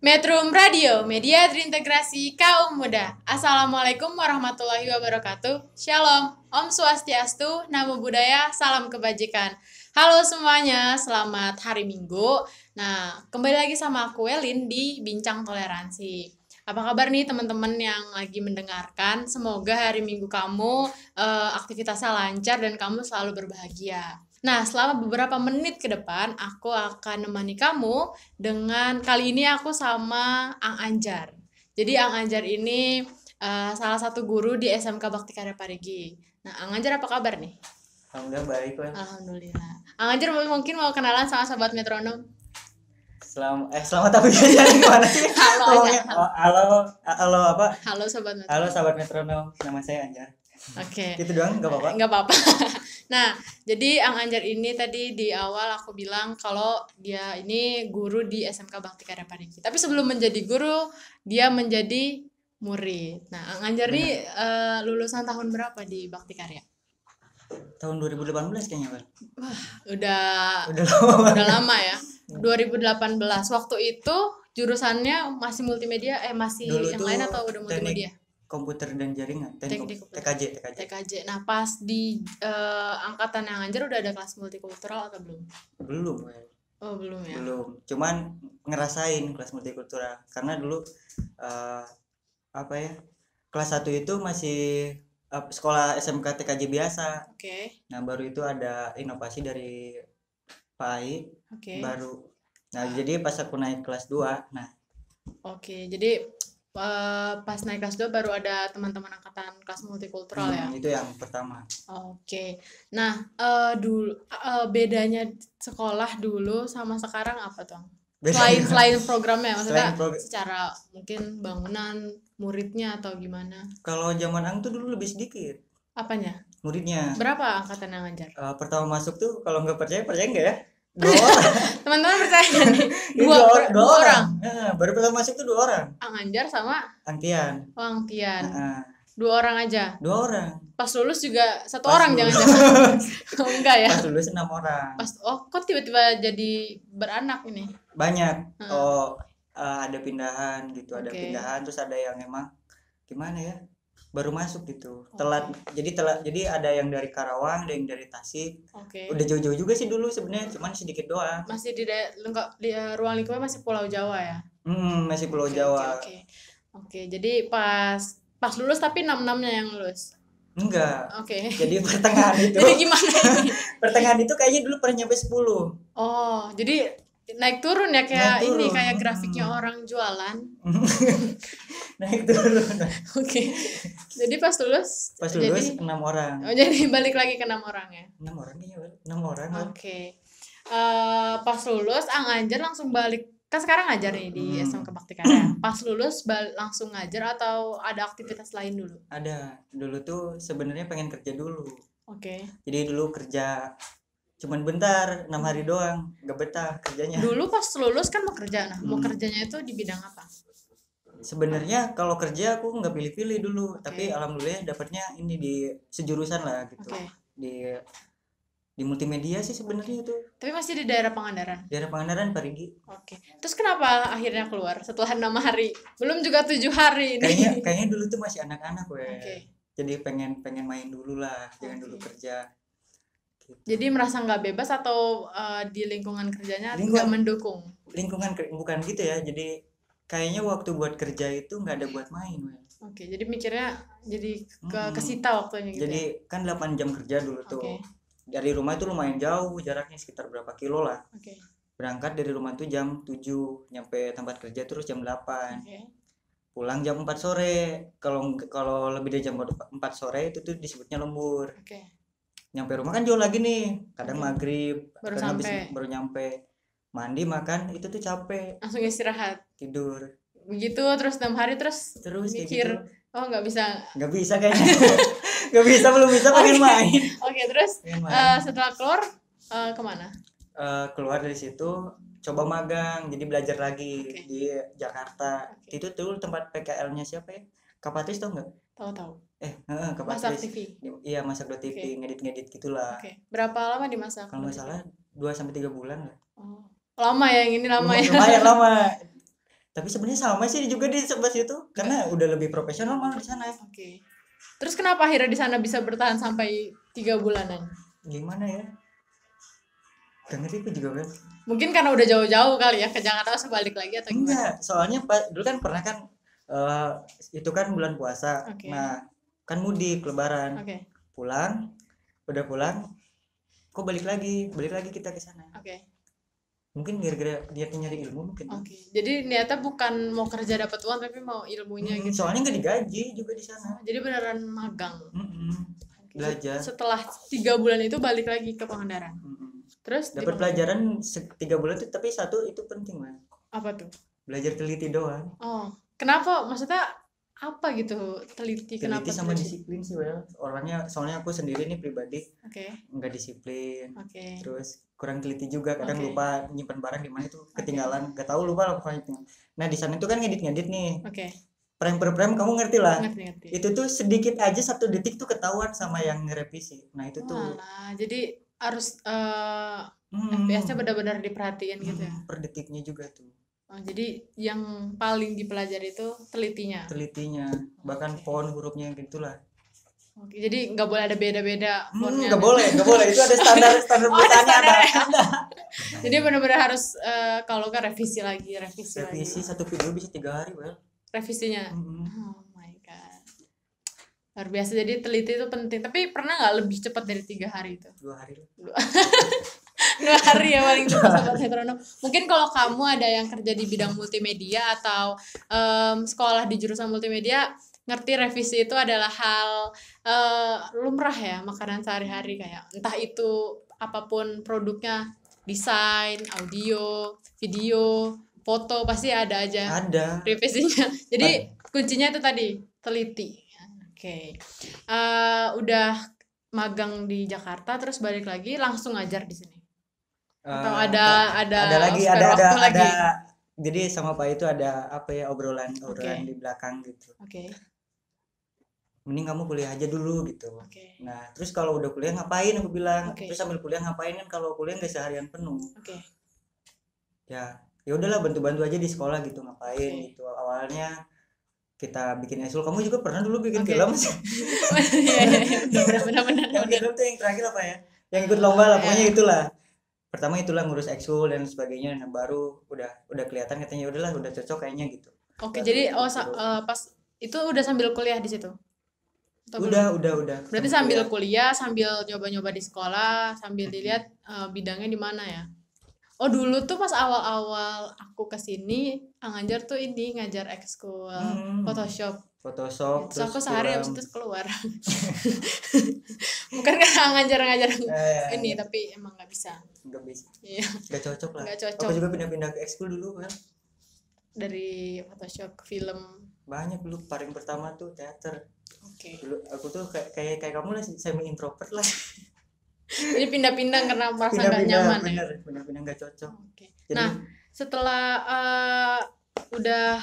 Metrum Radio, media terintegrasi kaum muda. Assalamualaikum warahmatullahi wabarakatuh. Shalom, Om Swastiastu, Namo Buddhaya, salam kebajikan. Halo semuanya, selamat hari Minggu. Nah, kembali lagi sama aku Elin di Bincang Toleransi. Apa kabar nih teman-teman yang lagi mendengarkan? Semoga hari Minggu kamu aktivitasnya lancar dan kamu selalu berbahagia. Nah, selama beberapa menit ke depan, aku akan menemani kamu dengan kali ini aku sama Ang Anjar. Jadi Ang Anjar ini salah satu guru di SMK Bakti Karya Parigi. Nah, Ang Anjar apa kabar nih? Alhamdulillah baik, Wan. Alhamdulillah. Ang Anjar mungkin mau kenalan sama sahabat metronom. Selamat tapi gimana sih? Halo aja. Halo apa? Halo sahabat metronom. Halo sahabat metronom, nama saya Anjar. Oke. Gitu doang, nggak apa-apa? Nggak apa-apa. Nah, jadi Ang Anjar ini tadi di awal aku bilang kalau dia ini guru di SMK Bakti Karya Parigi. Tapi sebelum menjadi guru, dia menjadi murid. Nah, Ang Anjar ini lulusan tahun berapa di Bakti Karya? Tahun 2018 kayaknya, Wan. Wah, udah lama. lama ya. 2018. Waktu itu jurusannya masih multimedia, masih Dulu yang tuh lain atau udah multimedia? Komputer dan jaringan, Teknik komputer. TKJ. Nah, pas di angkatan yang Anjar udah ada kelas multikultural atau belum? Belum, Wan. Oh, belum ya. Belum. Cuman ngerasain kelas multikultural karena dulu kelas 1 itu masih sekolah SMK TKJ biasa. Oke. Nah, baru itu ada inovasi dari Pak Ai. Oke. Baru. Nah, jadi pas aku naik kelas 2, nah. Oke, jadi pas naik kelas 2 baru ada teman-teman angkatan kelas multikultural ya. Itu yang pertama. Oke. Nah, dulu bedanya sekolah dulu sama sekarang apa tuh? Selain programnya, maksudnya secara mungkin bangunan, muridnya atau gimana? Kalau zaman Ang tuh dulu lebih sedikit. Apanya? Muridnya. Berapa angkatan yang Anjar? Pertama masuk tuh kalau nggak percaya enggak ya? 2 orang. Teman-teman percaya nih? Dua orang. Nah, baru pertama masuk tuh 2 orang. Ang Anjar sama Angtian. Oh, Angtian. 2 orang aja. 2 orang. Pas lulus juga 1 orang jangan-jangan. Oh, enggak ya? Pas lulus 6 orang. Kok tiba-tiba jadi beranak ini? Banyak. Ada pindahan gitu, ada pindahan terus ada yang emang gimana ya? Baru masuk gitu. Telat. Jadi ada yang dari Karawang, ada yang dari Tasik. Udah jauh-jauh juga sih dulu sebenarnya, cuman sedikit doang. Masih di ruang lingkupnya masih Pulau Jawa ya? Masih Pulau Jawa. Oke, jadi pas lulus tapi 6-6-nya yang lulus. Enggak. Oke. Jadi pertengahan itu. Jadi gimana ini? Pertengahan itu kayaknya dulu pernah nyampe 10. Oh, jadi naik turun ya kayak ini kayak grafiknya orang jualan. Naik turun. Oke. Jadi pas lulus jadi 6 orang. Oh, jadi balik lagi ke 6 orang ya. 6 orang kayaknya, 6 orang. Oke. Pas lulus Ang Anjar langsung balik. Kan sekarang ngajar nih di SMK Bakti Karya. Pas lulus langsung ngajar atau ada aktivitas lain dulu? Ada. Dulu tuh sebenarnya pengen kerja dulu. Oke. Jadi dulu kerja cuman bentar, 6 hari doang, gak betah kerjanya. Dulu pas lulus kan mau kerja, mau kerjanya itu di bidang apa? Sebenarnya kalau kerja aku nggak pilih-pilih dulu, tapi alhamdulillah dapatnya ini di sejurusan lah gitu. Di multimedia sih sebenarnya itu. Tapi masih di daerah Pangandaran. Daerah Pangandaran, Parigi. Oke. Terus kenapa akhirnya keluar setelah 6 hari? Belum juga 7 hari ini. Kayaknya dulu tuh masih anak-anak Jadi pengen main dulu lah, jangan dulu kerja. Gitu. Jadi merasa nggak bebas atau di lingkungan kerjanya nggak mendukung? Lingkungan bukan gitu ya. Jadi kayaknya waktu buat kerja itu nggak ada buat main. Oke, jadi mikirnya jadi kesita waktunya gitu. Jadi kan 8 jam kerja dulu tuh. Dari rumah itu lumayan jauh, jaraknya sekitar berapa kilo lah. Berangkat dari rumah tuh jam 7, nyampe tempat kerja terus jam 8. Pulang jam 4 sore. Kalau lebih dari jam 4 sore itu tuh disebutnya lembur. Nyampe rumah kan jauh lagi nih, kadang maghrib baru nyampe, mandi makan itu tuh capek, langsung istirahat tidur begitu terus 6 hari terus mikir gitu. Oh nggak bisa kayaknya. belum bisa pengen main. Oke, terus setelah keluar kemana? Keluar dari situ coba magang, jadi belajar lagi di Jakarta. Itu tuh tempat PKL-nya siapa ya? Kapatris tau nggak? Tahu. Kapatris. Masak TV. Iya, masak TV, ngedit gitulah. Berapa lama dimasak? Kalau nggak salah 2-3 bulan lah. Oh. Lama ya, yang ini lama ya. Lumayan lama. Tapi sebenarnya sama sih juga di sebelah situ karena udah lebih profesional malah di sana. Oke. Terus kenapa akhirnya di sana bisa bertahan sampai 3 bulanan? Gimana ya? Gak ngerti aku juga kan. Mungkin karena udah jauh-jauh kali ya ke Jakarta sebalik lagi atau gimana? Enggak, soalnya dulu kan pernah kan itu kan bulan puasa. Okay. Nah, kan mudik lebaran. Okay. Pulang, udah pulang, kok balik lagi kita ke sana. Okay. Mungkin gara-gara niatnya nyari ilmu mungkin. Okay. Jadi niatnya bukan mau kerja dapat uang tapi mau ilmunya gitu. Soalnya nggak digaji juga di sana. Jadi beneran magang. Okay. Belajar. Setelah 3 bulan itu balik lagi ke Pangandaran. Terus dapat pelajaran 3 bulan itu, tapi satu itu penting man. Apa tuh? Belajar teliti doang. Oh, kenapa? Maksudnya apa gitu teliti? Kenapa sama disiplin sih orangnya, soalnya aku sendiri nih pribadi nggak disiplin. Terus kurang teliti juga, kadang lupa nyimpan barang di mana itu ketinggalan, nggak tahu lupa apa itu. Nah di sana itu kan ngedit nih. Frame per frame kamu ngerti lah. Ngerti. Itu tuh sedikit aja 1 detik tuh ketahuan sama yang ngerevisi. Nah itu tuh. Jadi harus FPS-nya benar-benar diperhatiin gitu ya. Per detiknya juga tuh. Jadi yang paling dipelajari itu telitinya, bahkan font hurufnya gitulah. Jadi nggak boleh ada beda-beda fontnya. Nggak boleh, itu ada standar perusahaannya ada. Jadi benar-benar harus kalau kan revisi lagi. Satu video bisa 3 hari revisinya. Oh my god, luar biasa. Jadi teliti itu penting. Tapi pernah nggak lebih cepat dari 3 hari itu? 2 hari. 2 hari ya paling cepat sobat metronom. Mungkin kalau kamu ada yang kerja di bidang multimedia atau sekolah di jurusan multimedia, ngerti revisi itu adalah hal lumrah ya, makanan sehari-hari, kayak entah itu apapun produknya, desain, audio, video, foto, pasti ada aja revisinya. Jadi kuncinya itu tadi teliti. Udah magang di Jakarta terus balik lagi langsung ngajar di sini. Atau ada lagi. Jadi sama Pak itu ada obrolan di belakang gitu. Mending kamu kuliah aja dulu gitu. Nah terus kalau udah kuliah ngapain, aku bilang. Terus sambil kuliah ngapain, kan kalau kuliah nggak seharian penuh. Ya udahlah, bantu-bantu aja di sekolah gitu, ngapain gitu. Awalnya kita bikin ekskul. Kamu juga pernah dulu bikin film? Benar-benar. Yang film tuh yang terakhir apa ya? Yang ikut lomba lah, pokoknya itulah. Pertama itulah ngurus ekskul dan sebagainya. Nah baru udah kelihatan katanya udahlah, udah cocok kayaknya gitu. Jadi pas itu udah sambil kuliah di situ? Udah. Berarti sambil kuliah, sambil nyoba-nyoba di sekolah, sambil dilihat bidangnya di mana ya? Oh dulu tuh pas awal-awal aku kesini, Anganjar tuh ini ngajar ekskul Photoshop. Terus aku sehari habis itu keluar. Bukan karena ngajar ini, tapi emang nggak bisa. Iya. Nggak cocok lah. Nggak cocok. Aku juga pindah-pindah ke ekskul dulu kan. Dari Photoshop ke film. Banyak dulu. Paling pertama tuh teater. Dulu aku tuh kayak kamu lah, semi introvert lah. Jadi pindah-pindah karena merasa nggak nyaman. Pindah-pindah nggak cocok. Jadi, nah setelah udah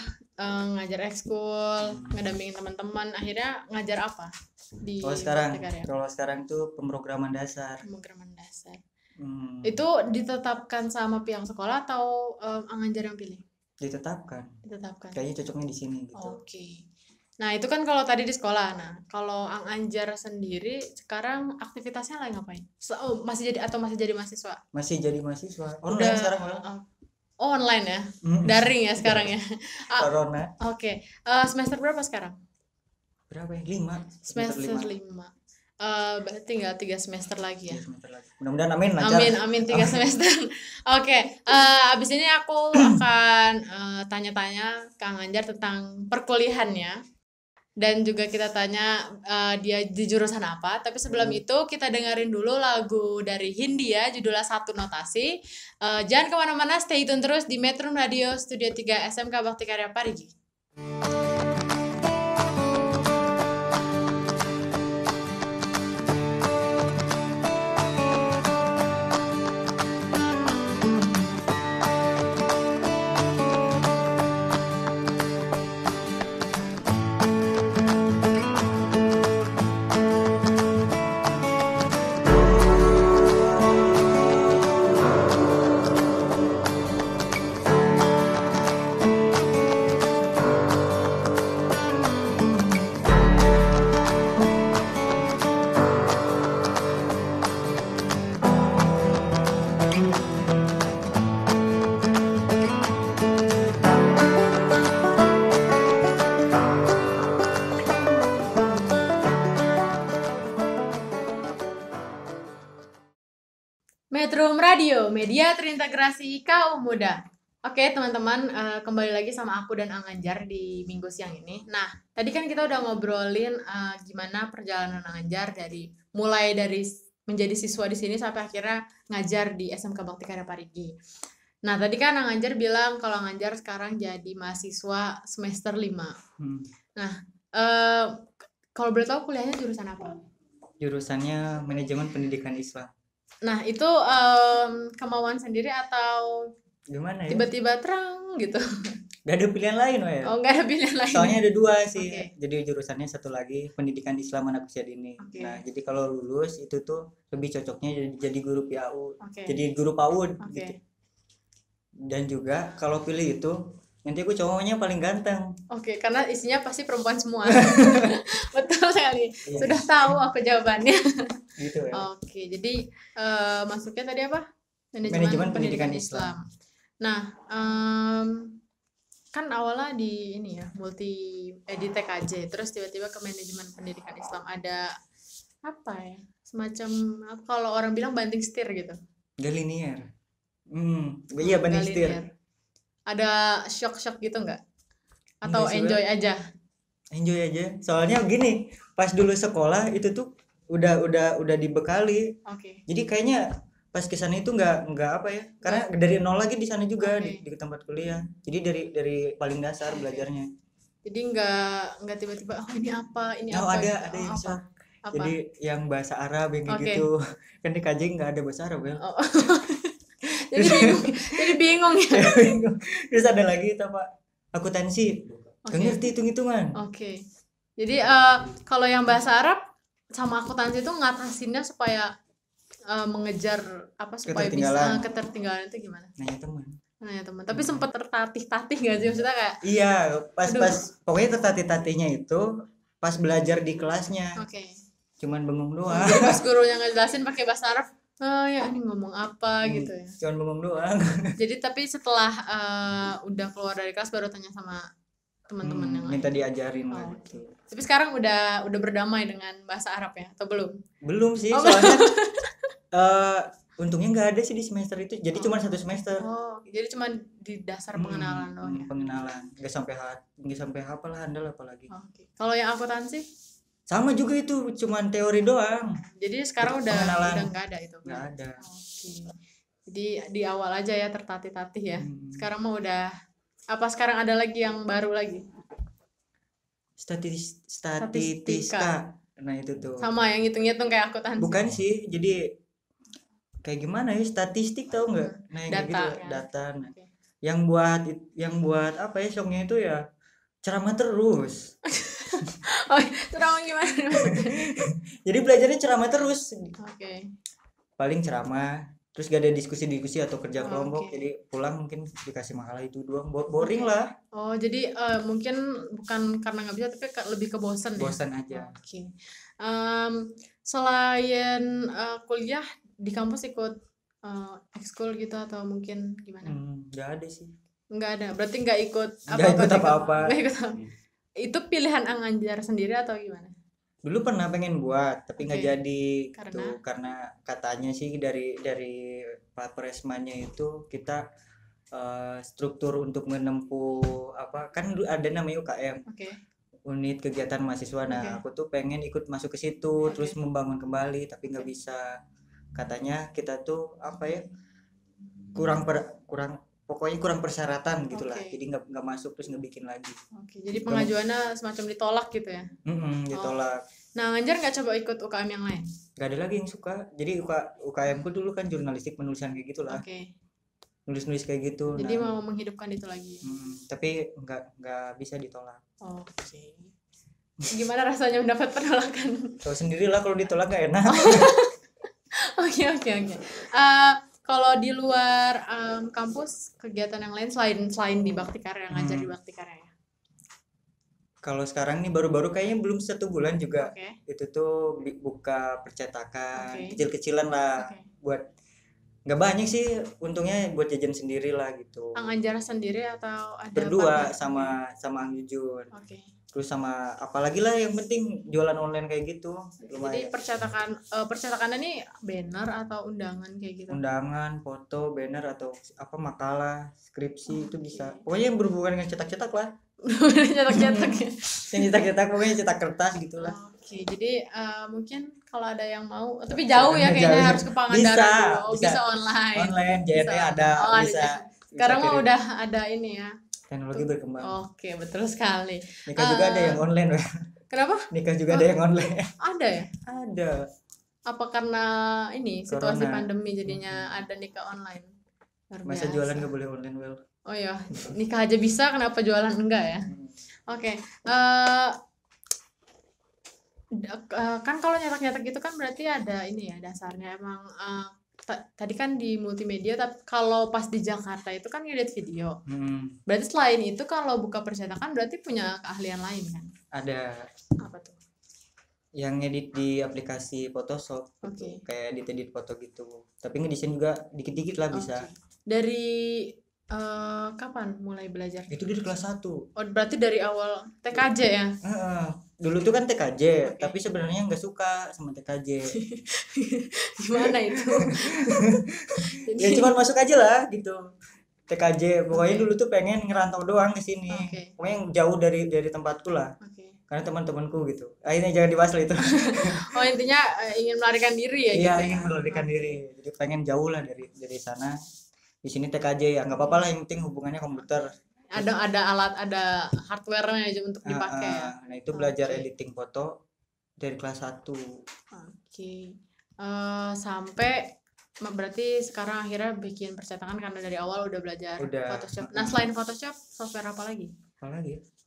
ngajar ekskul, ngedampingin teman-teman, akhirnya ngajar apa di kalau sekarang tuh pemrograman dasar. Itu ditetapkan sama pihak sekolah atau Anganjar yang pilih? Ditetapkan. Kayaknya cocoknya di sini gitu. Nah itu kan kalau tadi di sekolah. Nah kalau Anganjar sendiri sekarang aktivitasnya lagi ngapain? Masih jadi mahasiswa? Masih jadi mahasiswa. Online sekarang online ya, daring ya sekarang ya. Corona. Semester berapa sekarang? Berapa ya? 5. Semester 5. Berarti tinggal 3 semester lagi ya. Mudah-mudahan amin lancar. Amin 3 semester. Abis ini aku akan tanya-tanya Kang Anjar tentang perkuliahannya. Dan juga kita tanya dia di jurusan apa. Tapi sebelum itu kita dengerin dulu lagu dari Hindia, judulnya Satu Notasi. Jangan kemana-mana, stay tune terus di Metro Radio Studio 3 SMK Bakti Karya Parigi. Metrum Radio, media terintegrasi kaum muda. Oke teman-teman, kembali lagi sama aku dan Anganjar di minggu siang ini. Nah, tadi kan kita udah ngobrolin gimana perjalanan Anganjar mulai dari menjadi siswa di sini sampai akhirnya ngajar di SMK Bakti Karya Parigi. Nah, tadi kan Anganjar bilang kalau Anganjar sekarang jadi mahasiswa semester 5. Nah, kalau boleh tahu kuliahnya jurusan apa? Jurusannya Manajemen Pendidikan Islam. Nah, itu kemauan sendiri atau gimana ya? Tiba-tiba terang gitu. Gak ada pilihan lain, ya? Oh, gak ada pilihan lain. Soalnya ada 2 sih. Okay. Jadi jurusannya satu lagi Pendidikan Islam Anak Usia Dini. Okay. Nah, jadi kalau lulus itu tuh lebih cocoknya jadi guru PAUD. Okay. Jadi guru PAUD gitu. Dan juga kalau pilih itu nanti aku cowoknya paling ganteng. Oke, karena isinya pasti perempuan semua. Betul sekali. Yeah. Sudah tahu aku jawabannya. Gitu ya. Oke, jadi masuknya tadi apa? Manajemen Pendidikan Islam. Nah, kan awalnya di ini ya, di TKJ, terus tiba-tiba ke Manajemen Pendidikan Islam. Ada apa ya? Semacam kalau orang bilang banting setir gitu. Gak linear. Iya banting setir. Ada shock gitu nggak? Atau enjoy aja? Enjoy aja. Soalnya gini, pas dulu sekolah itu tuh udah dibekali. Okay. Jadi kayaknya pas kesana itu nggak apa ya, karena dari nol lagi di sana juga. Okay. di tempat kuliah. Jadi dari paling dasar belajarnya. Jadi nggak tiba-tiba ini apa ada yang shock. Jadi yang bahasa Arab yang gitu. Kan di KJ nggak ada bahasa Arab ya. Oh. jadi bingung ya. Terus ada lagi itu apa? Akuntansi. Gak ngerti hitung-hitungan. Oke. Jadi kalau yang bahasa Arab sama akuntansi itu ngatasinnya supaya mengejar supaya bisa ketertinggalan itu gimana? Nanya teman. Tapi sempat tertatih-tatih nggak sih maksudnya kayak? Iya, pas pokoknya tertatih-tatihnya itu pas belajar di kelasnya. Oke. Cuman bengong doang. Jadi pas gurunya ngejelasin pakai bahasa Arab, ya ini ngomong apa gitu ya. Cuman bengong doang. Jadi tapi setelah udah keluar dari kelas baru tanya sama teman-teman yang minta diajarin gitu. Tapi sekarang udah berdamai dengan bahasa Arab ya atau belum? Belum sih, soalnya untungnya nggak ada sih di semester itu. Jadi cuma 1 semester. Jadi cuma di dasar pengenalan doang ya. Pengenalan, nggak sampai hafal handal apalagi. Okay. Kalau yang akuntansi? Sama juga itu, cuma teori doang. Jadi sekarang udah nggak ada itu. Nggak ada. Okay. Jadi di awal aja ya tertatih-tatih ya. Sekarang mah udah apa sekarang ada lagi yang baru lagi? Statistika. Nah itu tuh. Sama yang hitung-hitung kayak akuntansi. Bukan sih, jadi kayak gimana ya, statistik tau nggak? Nah data, gitu ya. Data. Nah. Yang buat apa ya songnya itu ya ceramah terus. Ceramah gimana maksudnya? Jadi belajarnya ceramah terus. Oke. Paling ceramah, terus gak ada diskusi atau kerja kelompok. Jadi pulang mungkin dikasih makalah itu doang, boring lah. Oh jadi mungkin bukan karena nggak bisa tapi lebih ke bosan ya. Bosan aja. Oke. Selain kuliah di kampus ikut ekskul gitu atau mungkin gimana? Nggak ada sih. Nggak ada, berarti nggak ikut apa-apa. Nggak ikut apa. Itu pilihan Anganjar sendiri atau gimana? Dulu pernah pengen buat tapi nggak jadi karena katanya sih dari Pak Presmanya itu kita struktur untuk menempuh kan ada namanya UKM. Unit kegiatan mahasiswa. Nah aku tuh pengen ikut masuk ke situ terus membangun kembali tapi nggak bisa. Katanya kita tuh pokoknya kurang persyaratan gitulah. Jadi nggak masuk terus nggak bikin lagi. Jadi pengajuannya semacam ditolak gitu ya? Ditolak. Nah Anganjar nggak coba ikut UKM yang lain? Nggak ada lagi yang suka. Jadi UKM ku dulu kan jurnalistik penulisan kayak gitulah. Nulis kayak gitu. Jadi mau menghidupkan itu lagi. Tapi nggak bisa ditolak. Gimana rasanya mendapat penolakan? Tahu sendirilah kalau ditolak nggak enak. Oke. Kalau di luar kampus kegiatan yang lain selain di Bakti Karya, ngajar di Bakti Karya ya? Kalau sekarang nih baru-baru kayaknya belum 1 bulan juga. Itu tuh buka percetakan kecil-kecilan lah. Buat nggak banyak sih untungnya, buat jajan sendiri lah gitu. Anganjar sendiri atau ada berdua sama Ang Jujun. terus sama apalagi lah yang penting jualan online kayak gitu. Lumayan. Jadi percetakannya nih banner atau undangan kayak gitu? Undangan, foto, banner atau apa makalah, skripsi itu bisa. Pokoknya yang berhubungan dengan cetak-cetak lah. Cetak-cetak ya. Yang cetak-cetak pokoknya cetak kertas gitulah. Oke, jadi mungkin kalau ada yang mau, tapi jauh ya kayaknya harus ke Pangandaran dulu. Bisa online. Online, JNE ada, bisa. Sekarang mah udah ada ini ya. Teknologi berkembang. Oke, betul sekali. Nikah juga ada yang online. Kenapa? Nikah juga ada yang online. Ada ya? Ada. Apa karena ini situasi pandemi jadinya ada nikah online? Masa jualan nggak boleh online, Well? Oh ya, nikah aja bisa, kenapa jualan enggak ya? Oke. Kan kalau nyetak-nyetak gitu kan berarti ada ini ya dasarnya emang. Tadi kan di multimedia, tapi kalau pas di Jakarta itu kan ngedit video. Berarti selain itu kalau buka percetakan berarti punya keahlian lain kan? Ada. Apa tuh? Yang ngedit di aplikasi Photoshop. Kayak edit foto gitu. Tapi ngedesain juga dikit-dikit lah bisa. Dari kapan mulai belajar? Itu dari kelas 1. Oh, berarti dari awal TKJ ya? Dulu tuh kan TKJ, tapi sebenarnya nggak suka sama TKJ. Gimana itu? Ya cuma masuk aja lah gitu. TKJ, pokoknya dulu tuh pengen ngerantau doang ke sini. Pokoknya yang jauh dari tempatku lah. Karena teman-temanku gitu. Akhirnya jangan dibahas lah itu. Oh, intinya ingin melarikan diri ya? Iya, ingin melarikan diri. Jadi pengen jauh lah dari sana. Di sini TKJ ya nggak apa-apa lah, yang penting hubungannya komputer. Ada alat, ada hardware-nya aja untuk dipakai ya. Nah itu belajar editing foto dari kelas 1. Sampai berarti sekarang akhirnya bikin percetakan karena dari awal udah belajar Photoshop. Nah selain Photoshop, software apa lagi?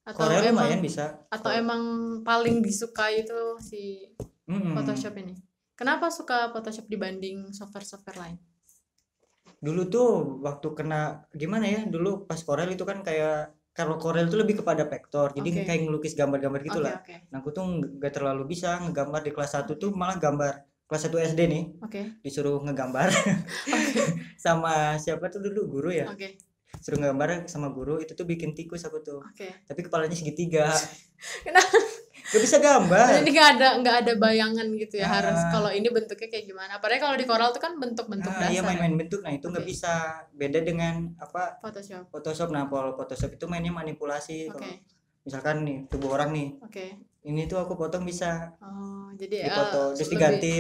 Atau Corel lumayan bisa. Atau emang paling disukai itu si Photoshop ini? Kenapa suka Photoshop dibanding software-software lain? Dulu tuh waktu kena gimana ya, dulu pas Corel itu kan kayak, kalau Corel itu lebih kepada vektor, jadi kayak ngelukis gambar-gambar gitulah. Nah aku tuh nggak terlalu bisa ngegambar. Di kelas 1 tuh malah gambar, kelas 1 SD nih, disuruh ngegambar sama siapa tuh dulu, guru ya, suruh ngegambar sama guru, itu tuh bikin tikus aku tuh. Tapi kepalanya segitiga. Kenapa? Gak bisa gambar. Jadi nggak ada bayangan gitu ya, harus kalau ini bentuknya kayak gimana. Padahal kalau di Corel itu kan bentuk-bentuk dasar. Iya, main-main bentuk. Nah itu nggak bisa. Beda dengan apa? Photoshop. Nah kalau Photoshop itu mainnya manipulasi. Misalkan nih tubuh orang nih. Ini tuh aku potong bisa. Jadi foto terus diganti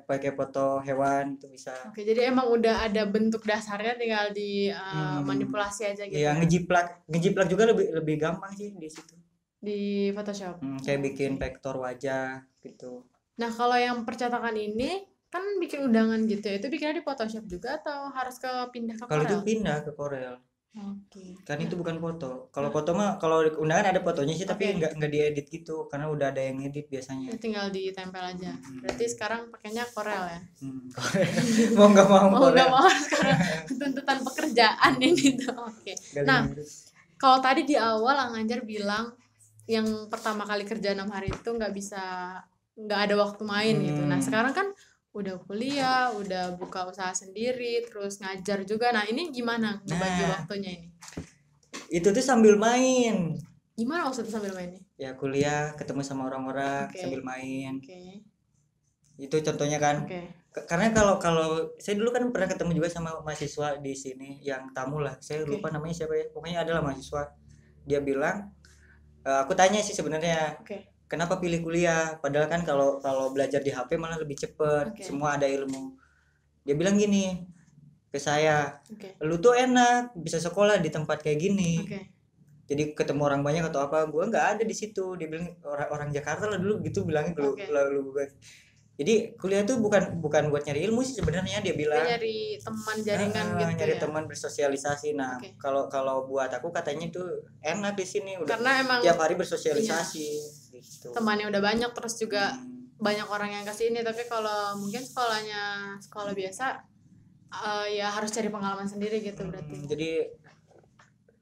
pakai foto hewan itu bisa. Jadi emang udah ada bentuk dasarnya, tinggal di manipulasi aja gitu. Iya, ngejiplak juga lebih gampang sih di situ. Di Photoshop. Kayak bikin vektor wajah gitu. Nah, kalau yang percetakan ini kan bikin undangan gitu ya, itu bikinnya di Photoshop juga atau harus pindah ke Corel? Kalau itu pindah ke Corel. Kan itu bukan foto. Kalau foto mah, kalau undangan ada fotonya sih, tapi nggak diedit gitu, karena udah ada yang edit biasanya. Tinggal ditempel aja. Berarti sekarang pakainya Corel ya? Mau nggak mau sekarang tuntutan pekerjaan ini tuh. Nah, kalau tadi di awal Anganjar bilang yang pertama kali kerja 6 hari itu nggak ada waktu main gitu. Nah sekarang kan udah kuliah, udah buka usaha sendiri, terus ngajar juga. Nah ini gimana ngebagi waktunya ini? Itu tuh sambil main. Gimana maksudnya sambil main nih? Ya kuliah, ketemu sama orang-orang sambil main. Itu contohnya kan. Karena kalau saya dulu kan pernah ketemu juga sama mahasiswa di sini yang tamu lah. Saya lupa namanya siapa ya. Pokoknya adalah mahasiswa. Dia bilang, aku tanya sih sebenarnya, kenapa pilih kuliah? Padahal kan kalau belajar di HP malah lebih cepet, semua ada ilmu. Dia bilang gini ke saya, lu tuh enak bisa sekolah di tempat kayak gini. Jadi ketemu orang banyak atau apa, gue nggak ada di situ. Dia bilang orang Jakarta lah dulu gitu bilangnya lu. Jadi kuliah tuh bukan buat nyari ilmu sih sebenarnya, dia bilang. Nyari teman, jaringan gitu. Nyari teman, bersosialisasi. Nah, kalau buat aku katanya tuh enak di sini, udah karena emang tiap hari bersosialisasi gitu. Temannya udah banyak, terus juga banyak orang yang kesini. Tapi kalau mungkin sekolah biasa ya harus cari pengalaman sendiri gitu berarti. Jadi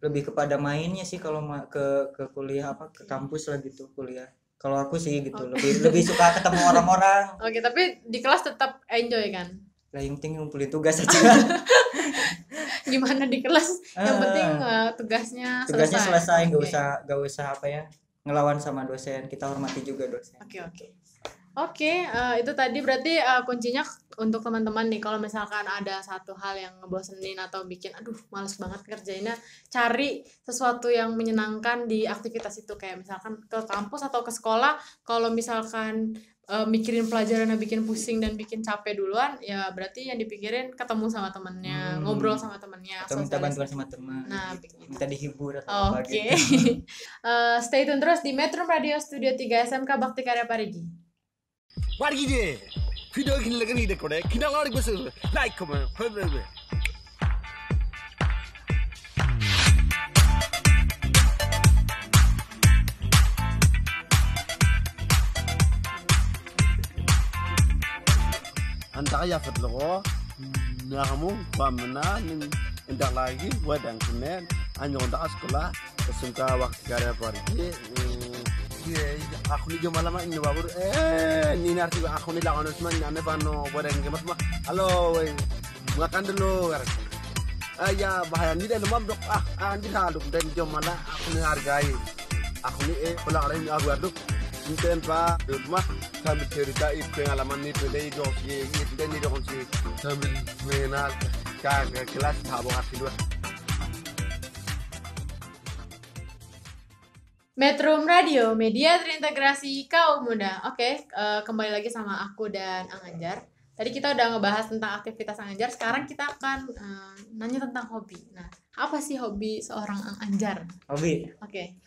lebih kepada mainnya sih kalau ke kuliah, ke kampus lah gitu kuliah. Kalau aku sih gitu, lebih suka ketemu orang-orang. Tapi di kelas tetap enjoy kan? Lah yang penting ngumpulin tugas aja. Gimana di kelas? Yang penting tugasnya selesai. Nggak usah apa ya, ngelawan sama dosen, kita hormati juga dosen. Oke, itu tadi berarti kuncinya untuk teman-teman nih, kalau misalkan ada satu hal yang ngebosenin atau bikin aduh males banget kerjainnya, cari sesuatu yang menyenangkan di aktivitas itu, kayak misalkan ke kampus atau ke sekolah. Kalau misalkan mikirin pelajaran yang bikin pusing dan bikin capek duluan, ya berarti yang dipikirin ketemu sama temennya, ngobrol sama temennya, atau minta bantuan sama teman, minta dihibur atau apa gitu. Stay tune terus di Metro Radio Studio 3 SMK Bakti Karya Parigi. Parigi deh, video ini lagi nih dekode, kita lari besar, like, comment, subscribe. Anta ya fitlo, nakamu pamna, indak lagi, wadang kunen, anjong dak sekolah, SMK Bakti Karya Parigi. Aku nih jam malam ini babur ini nanti aku nih lawan Usman ane pano bareng kemas mah halo makan dulu ya bahaya nih dan mamdok anjir haluk dan jam malam aku nih hargai aku nih pulang lain aku aduk inten pak rumah sambil cerita pengalaman nih dari dosi itu dan di dosi sambil mengenal ke kelas tabung hati dua. Metro Radio, media terintegrasi kaum muda. Oke, kembali lagi sama aku dan Ang Anjar. Tadi kita udah ngebahas tentang aktivitas Ang Anjar. Sekarang kita akan nanya tentang hobi. Nah, apa sih hobi seorang Ang Anjar? Hobi? Oke.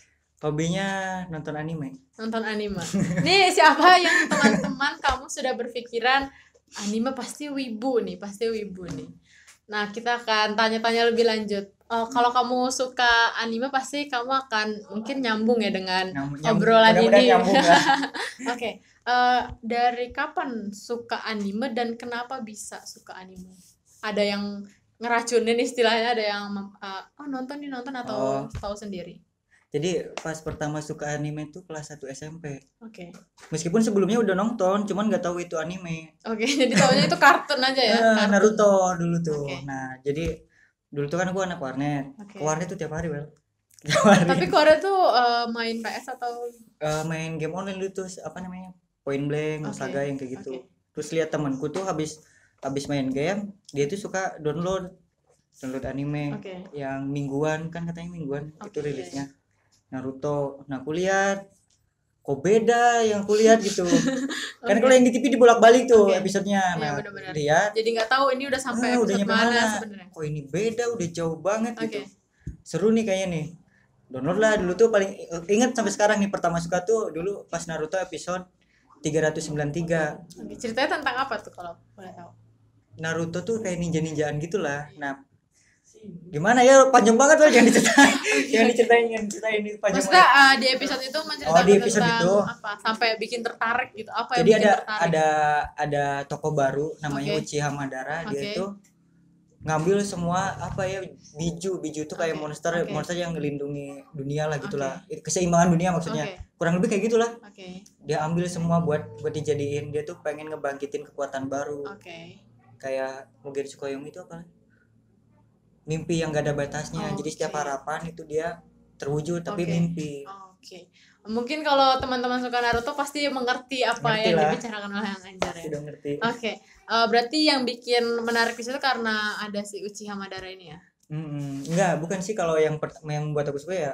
Hobinya nonton anime. Nonton anime. Nih, siapa yang teman-teman kamu sudah berpikiran anime pasti wibu nih, Nah, kita akan tanya-tanya lebih lanjut. Kalau kamu suka anime pasti kamu akan mungkin nyambung ya dengan obrolan ini. Oke. Dari kapan suka anime dan kenapa bisa suka anime? Ada yang ngeracunin istilahnya, ada yang nonton atau tahu sendiri? Jadi pas pertama suka anime itu kelas 1 SMP. Oke. Meskipun sebelumnya udah nonton, cuman nggak tahu itu anime. Oke, jadi tahunya itu kartun aja ya. Naruto dulu tuh. Nah, jadi dulu tuh kan gue anak warnet. Ke warnet tuh tiap hari, Bel. Tapi ke warnet tuh main PS atau main game online dulu tuh, apa namanya? Point Blank, Saga yang kayak gitu. Terus lihat temanku tuh habis main game, dia tuh suka download anime yang mingguan, kan katanya mingguan itu rilisnya. Naruto. Nah, aku lihat kok beda yang aku lihat gitu. Kan kalau yang di TV dibolak-balik tuh episodenya. Nah, lihat. Jadi nggak tahu ini udah sampai episode mana sebenarnya. Kok ini beda, udah jauh banget gitu. Seru nih kayaknya nih. Download lah dulu tuh, paling ingat sampai sekarang nih, pertama suka tuh dulu pas Naruto episode 393. Ceritanya tentang apa tuh kalau boleh tahu? Naruto tuh kayak ninja-ninjaan gitulah. Nah, gimana ya, panjang banget loh yang diceritain ini panjang. Maksudnya di episode itu menceritakan tentang itu, apa sampai bikin tertarik gitu, apa jadi yang bikin tertarik? ada tokoh baru namanya Uchiha Madara. Dia tuh ngambil semua apa ya, biju itu kayak monster yang ngelindungi dunia lah gitulah, keseimbangan dunia maksudnya. Kurang lebih kayak gitulah. Dia ambil semua buat dijadiin, dia tuh pengen ngebangkitin kekuatan baru. Kayak Mugen Tsukuyomi itu apa, mimpi yang gak ada batasnya. Jadi setiap harapan itu dia terwujud, tapi mimpi. Mungkin kalau teman-teman suka Naruto pasti mengerti apa yang dibicarakan oleh Ang Anjar ya. Sudah ngerti. Berarti yang bikin menarik di situ karena ada si Uchiha Madara ini ya? Enggak, bukan sih. Kalau yang buat aku suka ya,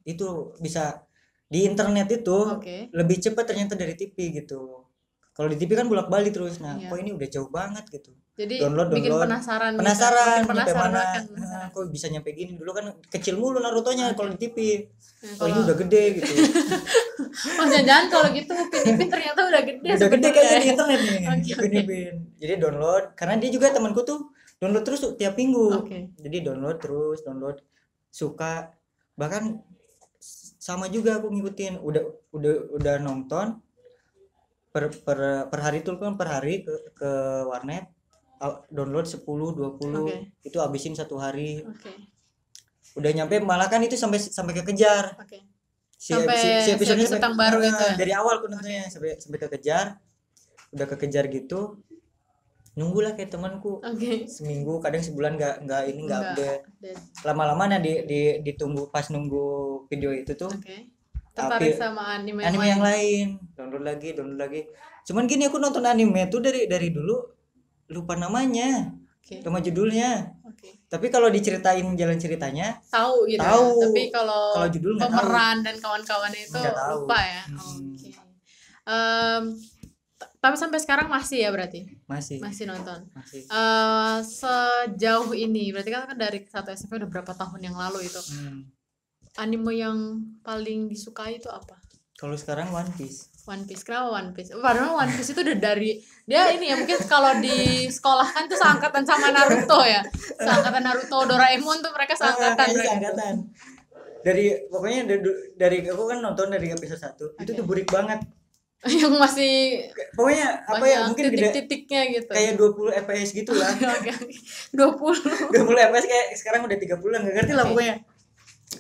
itu bisa di internet itu lebih cepat ternyata dari TV gitu. Kalau di TV kan bolak-balik terus. Nah, kok ini udah jauh banget gitu. Jadi download bikin penasaran sampai mana. Kok bisa nyampe gini, dulu kan kecil mulu Narutonya kalau di TV. Ini udah gede gitu. Jangan kalau gitu Upin Ipin ternyata udah gede. Udah gede kayaknya di internet nih. Upin Ipin. Jadi download, karena dia juga temanku tuh download terus tiap minggu. Jadi download suka. Bahkan sama juga aku ngikutin, udah nonton per hari tuh kan, per hari ke warnet download 10 20 itu habisin satu hari. Udah nyampe, malah kan itu sampai kekejar. Si episode tentang baru gitu ya? Dari awal aku nontonnya sampai kekejar. Udah kekejar gitu, nunggulah kayak temanku. Seminggu, kadang sebulan nggak update. Lama-lama nah ditunggu, pas nunggu video itu tuh tertarik sama anime yang lain. Download lagi. Cuman gini, aku nonton anime tuh dari dulu lupa namanya. Nama judulnya. Tapi kalau diceritain jalan ceritanya tahu gitu. Tahu. Ya? Tapi kalau judul pemeran dan kawan-kawannya itu lupa ya. Oke. Tapi sampai sekarang masih ya berarti? Masih nonton. Masih. Sejauh ini berarti kan dari satu SMP udah berapa tahun yang lalu itu. Anime yang paling disukai itu apa? Kalau sekarang One Piece. Kenapa One Piece? Padahal One Piece itu udah dari dia ini ya, mungkin kalau di sekolah kan tuh seangkatan sama Naruto ya. Seangkatan Naruto, Doraemon tuh mereka seangkatan. Seangkatan. Pokoknya dari aku kan nonton dari episode 1. Itu tuh burik banget. Yang masih pokoknya apa ya, mungkin titik-titiknya gitu. Kayak 20 fps gitu lah. 20 fps kayak sekarang udah 30 lah, enggak ngerti lah pokoknya.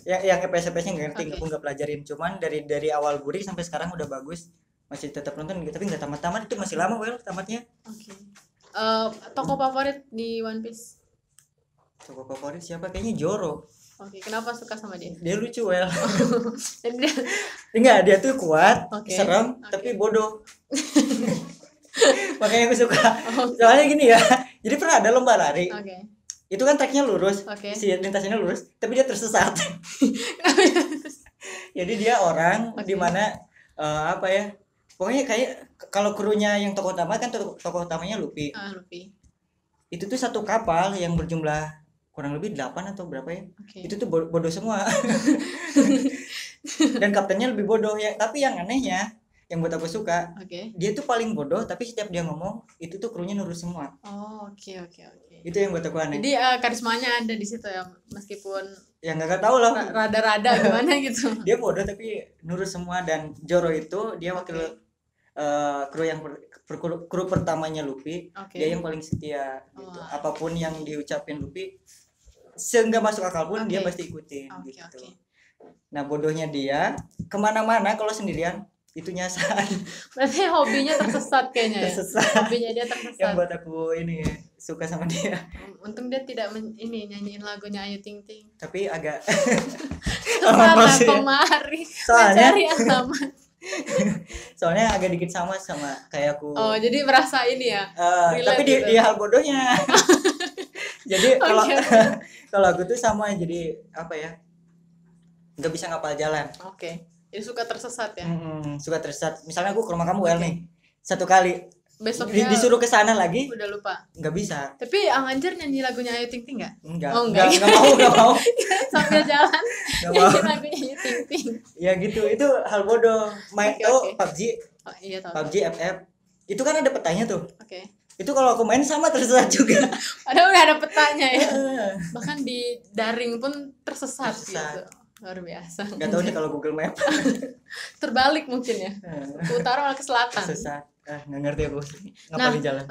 Yang FPS-nya nggak ngerti, aku nggak pelajarin. Cuman dari awal burik sampai sekarang udah bagus, masih tetap nonton tapi nggak tamat-tamat. Itu masih lama tamatnya. Tokoh favorit di One Piece? Tokoh favorit siapa? Kayaknya Zoro. Kenapa suka sama dia? Dia lucu dia tuh kuat, serem, tapi bodoh. Makanya aku suka. Soalnya gini ya, jadi pernah ada lomba lari. Itu kan treknya lurus, si lintasannya lurus, tapi dia tersesat. Jadi dia orang di mana apa ya? Pokoknya kayak kalau krunya yang tokoh utama kan tokoh utamanya Luffy. Itu tuh satu kapal yang berjumlah kurang lebih 8 atau berapa ya? Itu tuh bodoh semua. Dan kaptennya lebih bodoh ya. Tapi yang anehnya, yang buat aku suka, dia tuh paling bodoh, tapi setiap dia ngomong itu tuh krunya nurut semua. Oke. Itu yang buat aku aneh. Jadi karismanya ada di situ ya, meskipun ya nggak tahu lah. Rada-rada gimana gitu. Dia bodoh tapi nurut semua. Dan Zoro itu dia wakil kru pertamanya Luffy. Dia yang paling setia. Gitu. Apapun yang diucapin Luffy, seenggak masuk akal pun dia pasti ikutin. Gitu. Nah bodohnya dia kemana-mana kalau sendirian itu nyasar. Berarti hobinya tersesat kayaknya. Hobinya dia tersesat. Yang buat aku ini suka sama dia. Untung dia tidak nyanyiin lagunya Ayu Ting Ting. Tapi agak kemari mencari alamat. Soalnya agak dikit sama kayak aku. Jadi merasa ini ya. Tapi di hal bodohnya. Jadi kalau aku tuh sama, jadi apa ya? Nggak bisa ngapal jalan. Jadi suka tersesat ya? Suka tersesat. Misalnya aku ke rumah kamu nih, satu kali. Besoknya disuruh ke sana lagi. Udah lupa. Nggak bisa. Tapi Anganjar nyanyi lagunya Ayu Ting Ting nggak? Enggak mau. Sambil jalan nyanyi lagunya Ayu Ting Ting. Ya gitu, itu hal bodoh. Main PUBG. Iya tahu. PUBG FF. Itu kan ada petanya tuh. Itu kalau aku main sama tersesat juga. Padahal udah ada petanya ya. Bahkan di daring pun tersesat. Gitu. Luar biasa. Gak tahu deh kalau Google Map. Terbalik mungkin ya. Ke utara malah ke selatan. Sesat. Nggak ngerti aku. Ngapalin jalan.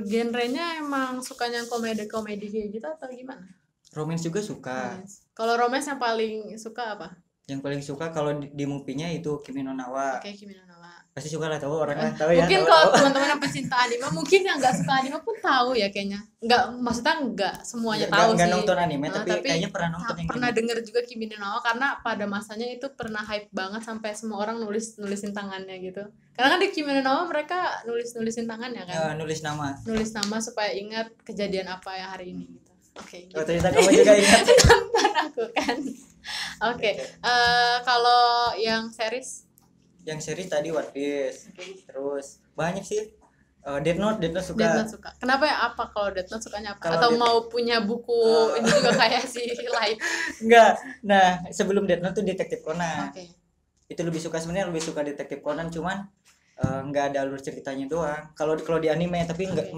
Genrenya emang sukanya komedi kayak gitu atau gimana? Romance juga suka. Kalau romance yang paling suka apa? Yang paling suka kalau di movie-nya itu Kimi no Na wa. Kimi no Na wa. Pasti suka lah, tahu orang lah, tahu ya. Mungkin kalau teman-teman yang pecinta anime, mungkin yang nggak suka anime pun tahu ya kayaknya. Maksudnya nggak semuanya tahu sih. Nggak nonton anime, tapi kayaknya pernah nonton yang pernah dengar juga Kimi no Na wa, karena pada masanya itu pernah hype banget sampai semua orang nulisin tangannya gitu. Karena kan di Kimi no Na wa mereka nulisin tangannya kan. Nulis nama supaya ingat kejadian apa yang hari ini gitu. Gitu. Ternyata kamu juga ingat. Nonton aku kan. Kalau yang series tadi One Piece. Terus banyak sih. Death Note suka. Kenapa ya? Apa kalau Death Note sukanya apa? Atau mau punya buku ini juga kayak si Light? Enggak. Nah, sebelum Death Note tuh Detektif Conan. Itu lebih suka Detektif Conan, cuman nggak ada alur ceritanya doang. Kalau di anime, tapi nggak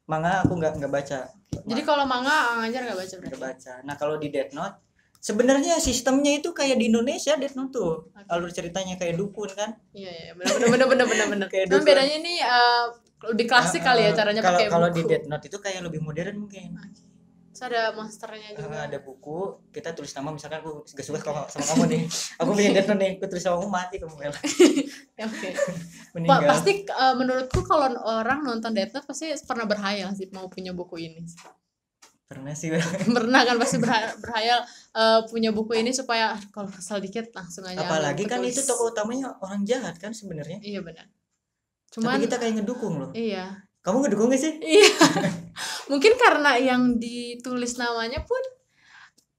manga aku nggak baca. Jadi kalau manga Anganjar nggak baca berarti? Nggak baca. Nah kalau di Death Note sebenarnya sistemnya itu kayak di Indonesia Death Note tuh. Alur ceritanya kayak dukun kan? Iya benar. Kayak bedanya ini lebih klasik kali ya caranya pakai buku. Kalau di Death Note itu kayak lebih modern mungkin. Terus ada monsternya juga. Ada buku, kita tulis nama, misalkan aku gak suka sama kamu nih. Aku punya Death Note nih, aku tulis namamu, mati kamu. Meninggal. Pasti menurutku kalau orang nonton Death Note pasti pernah berhayal sih mau punya buku ini. Pernah sih. Pernah kan pasti berhayal punya buku ini supaya kalau kesal dikit langsung aja. Apalagi kan itu tokoh utamanya orang jahat kan sebenarnya. Iya benar. Cuman tapi kita kayak ngedukung loh. Iya. Kamu ngedukung gak sih? Iya. Mungkin karena yang ditulis namanya pun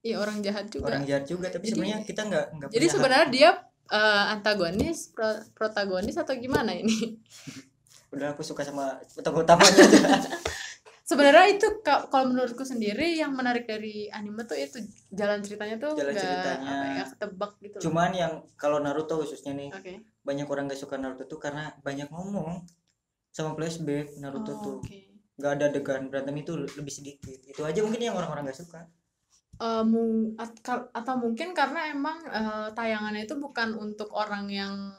ya orang jahat juga. Orang jahat juga, tapi sebenarnya kita nggak. Jadi sebenarnya dia antagonis, protagonis atau gimana ini? Udah aku suka sama tokoh utamanya aja. Sebenarnya itu kalau menurutku sendiri yang menarik dari anime tuh itu jalan ceritanya tuh nggak ketebak gitu. Cuman yang kalau Naruto khususnya nih, banyak orang gak suka Naruto tuh karena banyak ngomong sama flashback Naruto tuh. Nggak ada adegan berantem itu lebih sedikit. Itu aja mungkin yang orang-orang gak suka. Atau mungkin karena emang tayangannya itu bukan untuk orang yang,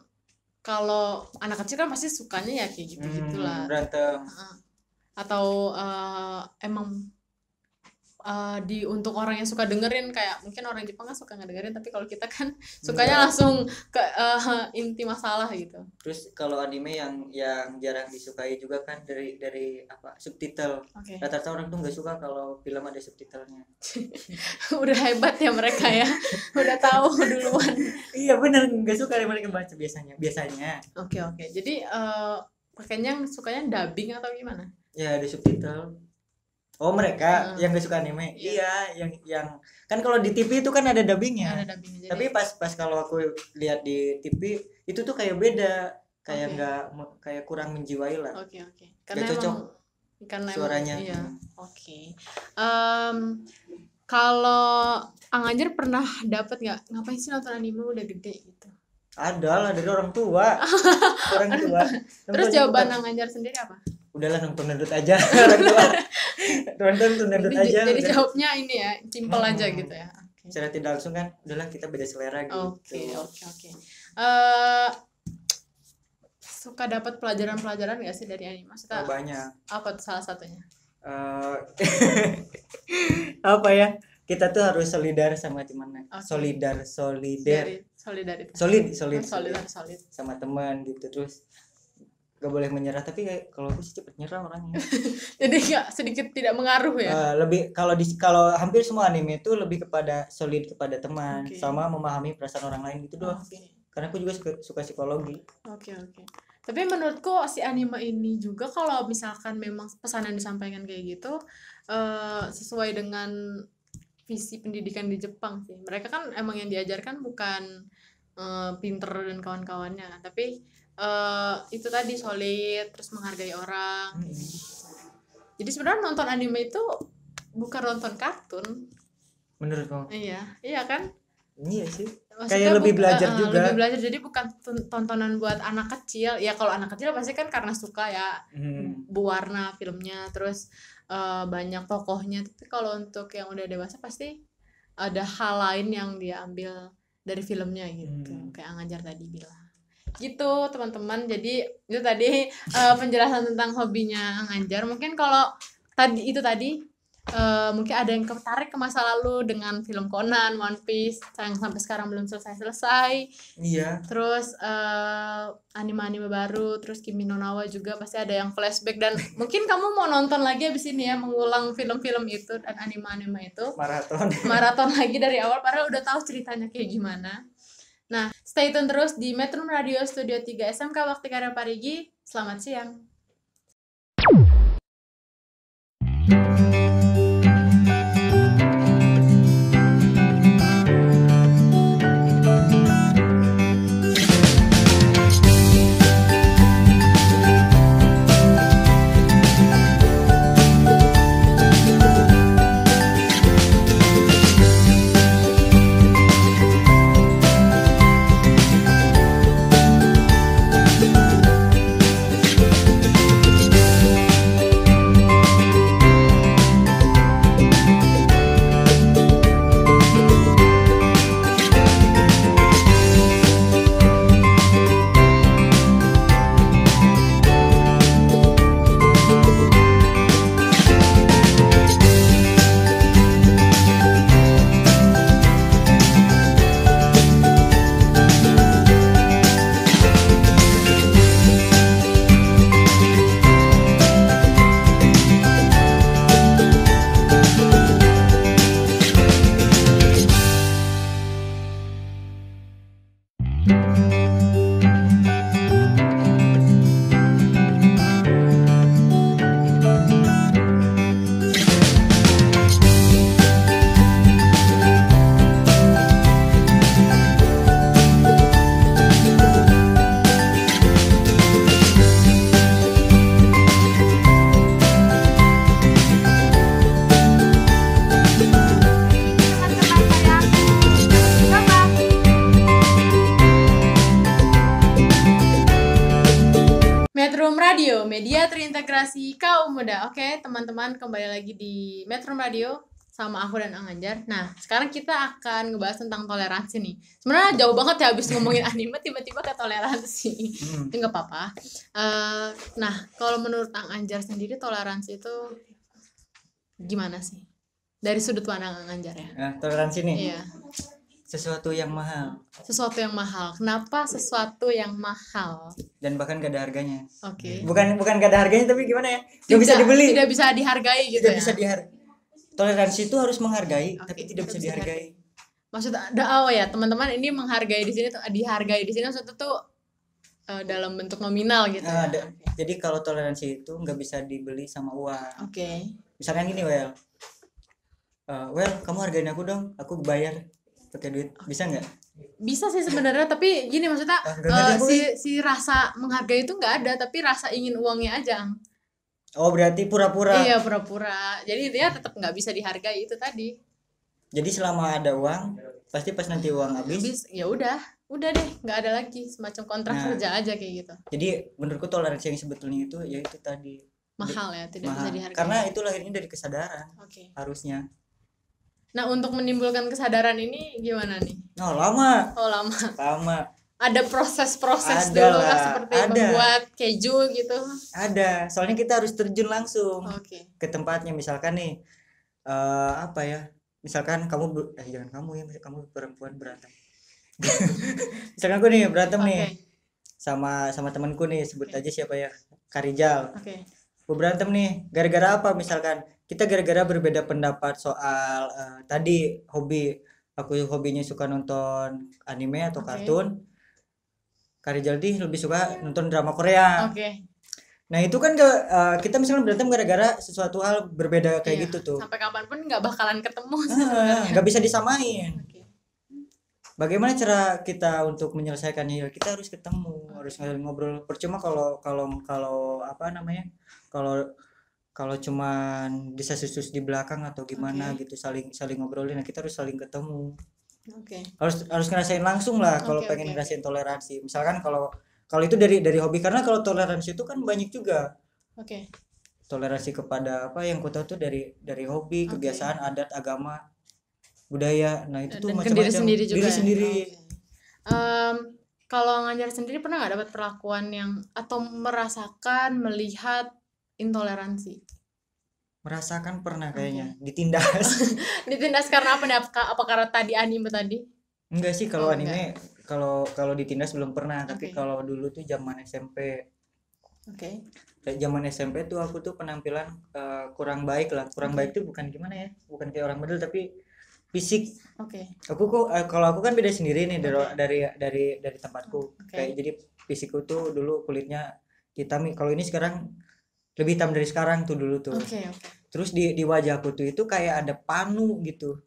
kalau anak kecil kan pasti sukanya ya kayak gitu-gitulah. Berantem. Atau emang untuk orang yang suka dengerin, kayak mungkin orang Jepang kan suka ngedengerin, tapi kalau kita kan sukanya langsung ke inti masalah gitu. Terus kalau anime yang jarang disukai juga kan dari apa, subtitle. Rata-rata orang tuh nggak suka kalau film ada subtitlenya. Udah hebat ya mereka ya, udah tahu duluan. Iya benar, nggak suka mereka baca biasanya. Oke. Jadi pakainya sukanya dubbing atau gimana? Ya ada subtitle. Oh mereka yang gak suka anime. Iya, yang kan kalau di TV itu kan ada dubbingnya. Ada dubbingnya. Tapi pas kalau aku lihat di TV itu tuh kayak beda, kayak nggak kayak kurang menjiwai lah. Oke. Karena cocok suaranya. Iya. Oke. Kalau Anganjar pernah dapat nggak, ngapain sih nonton anime udah gede gitu? Ada lah, dari orang tua. Terus jawaban Anganjar sendiri apa? Udahlah nonton dangdut aja. Orang tua. Nonton dangdut aja. Jadi jawabnya ini ya, simpel aja gitu ya. Secara tidak langsung kan, udahlah kita beda selera gitu. Oke. Suka dapat pelajaran-pelajaran nggak sih dari anime? Maksudnya banyak. Apa tuh salah satunya? Apa ya? Kita tuh harus solidar sama teman. Solid sama teman gitu. Terus gak boleh menyerah, tapi kayak kalau aku sih cepet nyerah orangnya. Jadi gak sedikit tidak mengaruh ya? Lebih kalau hampir semua anime itu lebih kepada solid kepada teman, sama memahami perasaan orang lain gitu doang. Karena aku juga suka psikologi. Oke. Tapi menurutku si anime ini juga kalau misalkan memang pesan yang disampaikan kayak gitu sesuai dengan visi pendidikan di Jepang sih. Mereka kan emang yang diajarkan bukan pinter dan kawan-kawannya, tapi itu tadi solid, terus menghargai orang. Jadi sebenarnya nonton anime itu bukan nonton kartun. Menurut kamu? Iya kan? Iya sih. Maksudnya kayak lebih belajar juga. Lebih belajar, jadi bukan tontonan buat anak kecil. Ya kalau anak kecil pasti kan karena suka ya, berwarna filmnya, terus banyak tokohnya. Tapi kalau untuk yang udah dewasa pasti ada hal lain yang dia ambil dari filmnya gitu. Kayak Anganjar tadi bilang. Gitu teman-teman. Jadi itu tadi penjelasan tentang hobinya Anganjar. Mungkin kalau tadi mungkin ada yang tertarik ke masa lalu dengan film Conan, One Piece yang sampai sekarang belum selesai. Iya. Terus anime-anime baru, terus Kimi no Na wa juga pasti ada yang flashback, dan mungkin kamu mau nonton lagi abis ini ya, mengulang film-film itu dan anime-anime itu. Maraton lagi dari awal, padahal udah tahu ceritanya kayak gimana. Nah, stay tune terus di Metro Radio Studio 3 SMK Bakti Karya Parigi. Selamat siang. Metro Radio, media terintegrasi kaum muda. Oke, teman-teman, kembali lagi di Metro Radio sama aku dan Anganjar. Nah, sekarang kita akan ngebahas tentang toleransi nih. Sebenarnya jauh banget ya habis ngomongin anime tiba-tiba ke toleransi. Itu nggak apa-apa. Nah, kalau menurut Anganjar sendiri toleransi itu gimana sih? Dari sudut pandang Anganjar ya. Nah, toleransi nih. Iya. Sesuatu yang mahal. Sesuatu yang mahal. Kenapa sesuatu yang mahal? Dan bahkan gak ada harganya. Oke. Bukan gak ada harganya, tapi gimana ya? Gak bisa dibeli. Tidak bisa dihargai gitu tidak ya. Bisa toleransi itu harus menghargai, tapi tidak bisa dihargai. Maksudnya ya, teman-teman, ini menghargai di sini tuh dihargai di sini maksudnya tuh dalam bentuk nominal gitu. Jadi kalau toleransi itu nggak bisa dibeli sama uang. Oke. Misalkan gini, kamu hargain aku dong, aku bayar pakai duit, bisa nggak? Bisa sih sebenarnya, tapi gini maksudnya si rasa menghargai itu nggak ada, tapi rasa ingin uangnya aja. Oh, berarti pura-pura. Iya, pura-pura. Jadi dia tetap nggak bisa dihargai itu tadi. Jadi selama ada uang, pasti pas nanti uang habis ya udah deh, nggak ada lagi, semacam kontrak kerja aja kayak gitu. Jadi menurutku toleransi yang sebetulnya itu ya itu tadi mahal ya, tidak bisa dihargai. Karena itu lahirnya dari kesadaran. Harusnya. Nah, untuk menimbulkan kesadaran ini gimana nih? Lama. Ada proses-proses dulu lah, seperti membuat keju gitu. Ada, soalnya kita harus terjun langsung ke tempatnya. Misalkan nih, misalkan kamu jangan kamu ya, kamu perempuan berantem. Misalkan aku nih berantem nih sama temanku nih, sebut aja siapa ya, Karijal. Aku berantem nih, gara-gara apa? Misalkan kita gara-gara berbeda pendapat soal tadi hobi. Aku hobinya suka nonton anime atau kartun. Karijal lebih suka nonton drama Korea. Nah itu kan kita misalnya berantem gara-gara sesuatu hal berbeda kayak gitu tuh. Sampai kapanpun nggak bakalan ketemu. Nggak bisa disamain. Bagaimana cara kita untuk menyelesaikannya? Kita harus ketemu, harus ngobrol. Percuma kalau apa namanya? Kalau cuman disasus di belakang atau gimana gitu, saling ngobrolin. Nah, kita harus saling ketemu. Harus ngerasain langsung lah kalau pengen ngerasain toleransi. Misalkan kalau itu dari hobi, karena kalau toleransi itu kan banyak juga. Toleransi kepada apa yang ku tahu tuh dari hobi, kebiasaan, adat, agama, budaya. Nah, itu tuh macam-macam. Diri sendiri. Kalau Anganjar sendiri pernah nggak dapat perlakuan yang atau merasakan melihat intoleransi? Merasakan pernah kayaknya. Ditindas. Ditindas karena apa nih? Apa karena tadi anime tadi? Enggak sih, kalau anime kalau ditindas belum pernah, tapi kalau dulu tuh zaman SMP. Zaman SMP tuh aku tuh penampilan kurang baik lah. Kurang baik tuh bukan gimana ya? Bukan kayak orang bedel, tapi fisik. Kalau aku kan beda sendiri nih dari tempatku. Kayak jadi fisikku tuh dulu kulitnya hitam. Kalau ini sekarang lebih hitam dari sekarang tuh dulu tuh. Terus di wajahku tuh itu kayak ada panu gitu.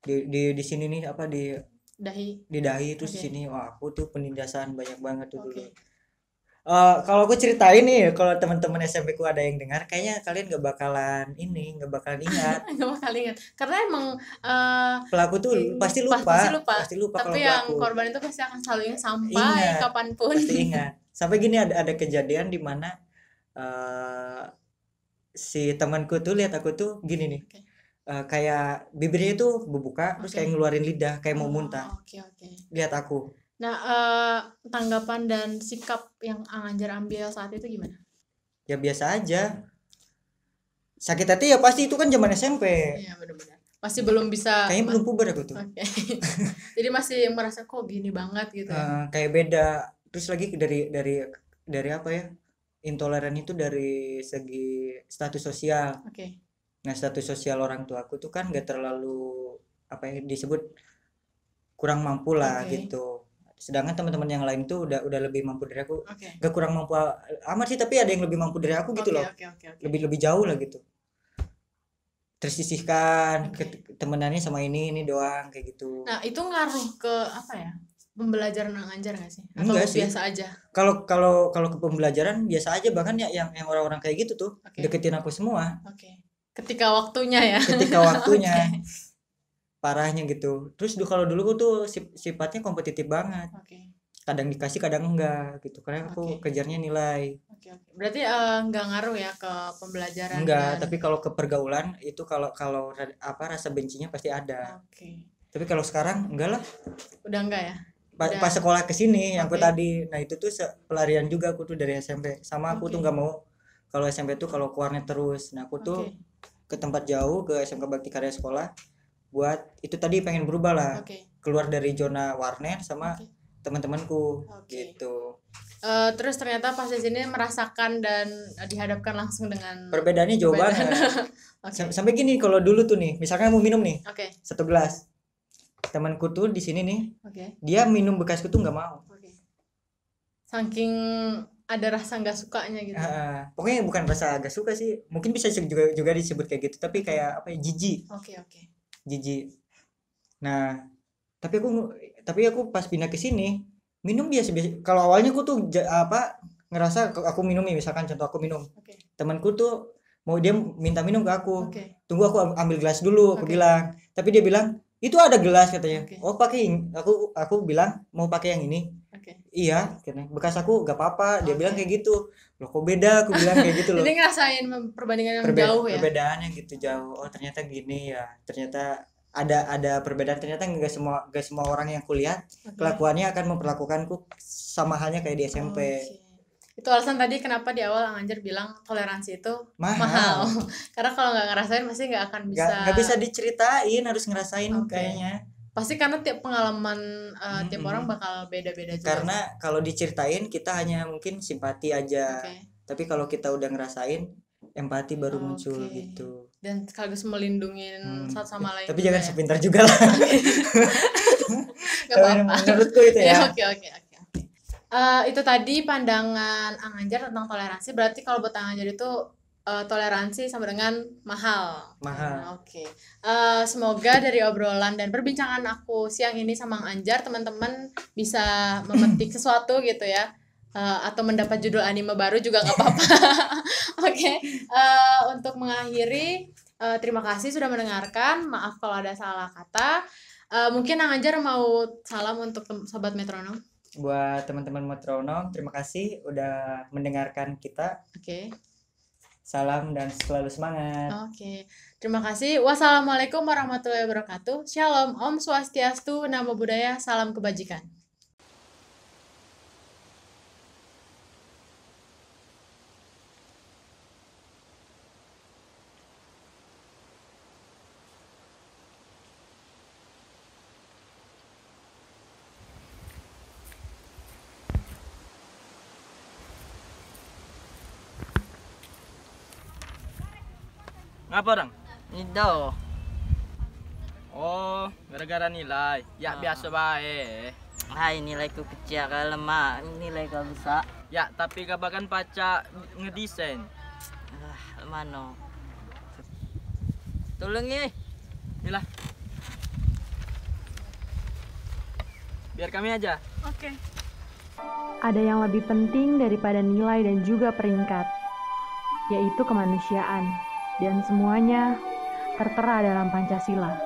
Di sini nih apa di dahi terus di sini. Wah, aku tuh penindasan banyak banget tuh dulu. Kalau aku ceritain nih, kalau teman-teman SMP ku ada yang dengar, kayaknya kalian nggak bakalan ingat. Nggak bakal ingat, karena emang pelaku tuh pasti lupa. Tapi yang korban itu pasti akan selalu ingat sampai kapanpun. Pasti ingat. Sampai gini ada kejadian di mana si temanku tuh lihat aku tuh gini nih. Kayak bibirnya itu berbuka, terus kayak ngeluarin lidah, kayak mau muntah. Lihat aku. Nah, tanggapan dan sikap yang Anganjar ambil saat itu gimana? Ya biasa aja. Sakit hati ya pasti, itu kan zaman SMP. Iya, benar-benar. Masih belum bisa. Kayaknya belum puber aku tuh. Jadi masih merasa kok gini banget gitu. Kayak beda. Terus lagi dari apa ya? Intoleran itu dari segi status sosial. Nah, status sosial orang tua aku tuh kan gak terlalu apa ya disebut kurang mampu lah gitu. Sedangkan teman-teman yang lain tuh udah lebih mampu dari aku. Gak kurang mampu amat sih, tapi ada yang lebih mampu dari aku gitu loh. Lebih jauh lah gitu. Tersisihkan temenannya sama ini doang kayak gitu. Nah, itu ngaruh ke apa ya? Pembelajaran Anganjar nggak sih? Atau enggak sih, biasa aja? Kalau ke pembelajaran biasa aja, bahkan ya yang orang-orang kayak gitu tuh deketin aku semua. Ketika waktunya ya. Parahnya gitu. Terus kalau dulu tuh sifatnya kompetitif banget. Kadang dikasih kadang enggak gitu, karena aku kejarnya nilai. Oke. Berarti nggak ngaruh ya ke pembelajaran? Enggak, tapi kalau ke pergaulan itu kalau rasa bencinya pasti ada. Oke. Tapi kalau sekarang enggak lah. Udah enggak ya? Pas sekolah ke sini yang aku tadi, nah itu tuh pelarian juga aku tuh dari SMP. Sama aku tuh nggak mau kalau SMP tuh kalau keluarnya terus. Nah aku tuh ke tempat jauh, ke SMK Bakti Karya Sekolah buat itu tadi pengen berubah lah. Keluar dari zona warnet sama teman-temanku gitu. Terus ternyata pas di sini merasakan dan dihadapkan langsung dengan perbedaannya jauh banget. Sampai gini, kalau dulu tuh nih, misalkan mau minum nih, satu gelas, temanku tuh di sini nih, dia minum bekasku tuh nggak mau. Saking ada rasa nggak sukanya gitu. Pokoknya bukan rasa nggak suka sih, mungkin bisa juga disebut kayak gitu, tapi kayak apa ya, jijik. Jijik. Nah, tapi aku pas pindah ke sini minum biasa. Kalau awalnya aku tuh ngerasa aku minum nih, misalkan contoh aku minum, temanku tuh mau dia minta minum ke aku, tunggu aku ambil gelas dulu, aku bilang, tapi dia bilang itu ada gelas katanya. Oh pakai, aku bilang mau pakai yang ini. Iya, karena bekas aku gak apa-apa, dia bilang kayak gitu. Loh kok beda, aku bilang kayak gitu loh. Jadi ngerasain perbandingan yang jauh ya. Perbedaannya gitu jauh. Oh ternyata gini ya, ternyata ada perbedaan. Ternyata gak semua orang yang kulihat kelakuannya akan memperlakukanku sama halnya kayak di SMP. Itu alasan tadi kenapa di awal Anganjar bilang toleransi itu mahal. Karena kalau nggak ngerasain pasti nggak akan bisa. Nggak bisa diceritain, harus ngerasain kayaknya. Pasti karena tiap pengalaman tiap orang bakal beda-beda juga. Karena kalau diceritain kita hanya mungkin simpati aja. Tapi kalau kita udah ngerasain, empati baru muncul gitu. Dan sekaligus melindungin satu sama lain. Tapi jangan sepintar juga lah. Gak apa-apa. Menurutku itu ya. Oke. Itu tadi pandangan Anganjar tentang toleransi. Berarti kalau buat Anganjar itu toleransi sama dengan mahal. Semoga dari obrolan dan perbincangan aku siang ini sama Anganjar, teman-teman bisa memetik sesuatu gitu ya, atau mendapat judul anime baru juga nggak apa-apa. Untuk mengakhiri, terima kasih sudah mendengarkan. Maaf kalau ada salah kata. Mungkin Anganjar mau salam untuk sobat metronom. Buat teman-teman metronom, terima kasih udah mendengarkan kita. Salam dan selalu semangat. Terima kasih. Wassalamualaikum warahmatullahi wabarakatuh. Shalom, Om Swastiastu, Namo Buddhaya, salam kebajikan. Ngapa orang? Itu. Oh, gara-gara nilai. Ya biasa baik. Hai, nilaiku kecil kalau lemah, nilai kau besar. Ya, tapi kabakan paca ngedesain. Mana? Tolong nih. Inilah. Biar kami aja. Ada yang lebih penting daripada nilai dan juga peringkat, yaitu kemanusiaan. Dan semuanya tertera dalam Pancasila.